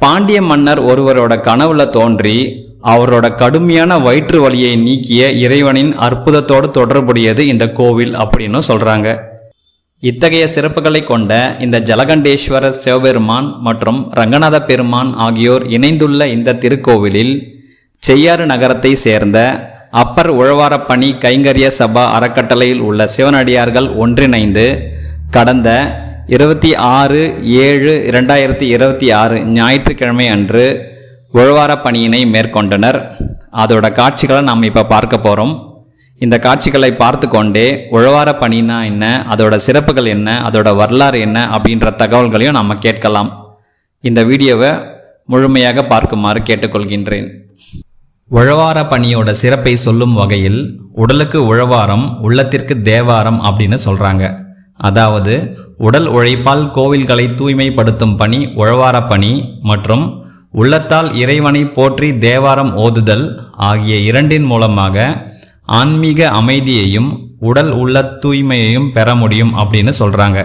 பாண்டிய மன்னர் ஒருவரோட கனவுல தோன்றி அவரோட கடுமையான வயிற்று வலியை நீக்கிய இறைவனின் அற்புதத்தோடு தொடர்புடையது இந்த கோவில் அப்படின்னு சொல்றாங்க. இத்தகைய சிறப்புகளை கொண்ட இந்த ஜலகண்டேஸ்வரர் சிவபெருமான் மற்றும் ரங்கநாத பெருமான் ஆகியோர் இணைந்துள்ள இந்த திருக்கோவிலில் செய்யாறு நகரத்தை சேர்ந்த அப்பர் உழவாரப்பணி கைங்கரிய சபா அறக்கட்டளையில் உள்ள சிவனடியார்கள் ஒன்றிணைந்து கடந்த 26/7/2026 ஞாயிற்றுக்கிழமை அன்று உழவாரப்பணியினை மேற்கொண்டனர். அதோட காட்சிகளை நாம் இப்போ பார்க்க போகிறோம். இந்த காட்சிகளை பார்த்து கொண்டே உழவாரப்பணினா என்ன, அதோட சிறப்புகள் என்ன, அதோட வரலாறு என்ன அப்படின்ற தகவல்களையும் நாம் கேட்கலாம். இந்த வீடியோவை முழுமையாக பார்க்குமாறு கேட்டுக்கொள்கின்றேன். உழவாரப்பணியோட சிறப்பை சொல்லும் வகையில் உடலுக்கு உழவாரம், உள்ளத்திற்கு தேவாரம் அப்படின்னு சொல்கிறாங்க. அதாவது உடல் உழைப்பால் கோவில்களை தூய்மைப்படுத்தும் பணி உழவாரப்பணி மற்றும் உள்ளத்தால் இறைவனை போற்றி தேவாரம் ஓதுதல் ஆகிய இரண்டின் மூலமாக ஆன்மீக அமைதியையும் உடல் உள்ள தூய்மையையும் பெற முடியும் அப்படின்னு சொல்கிறாங்க.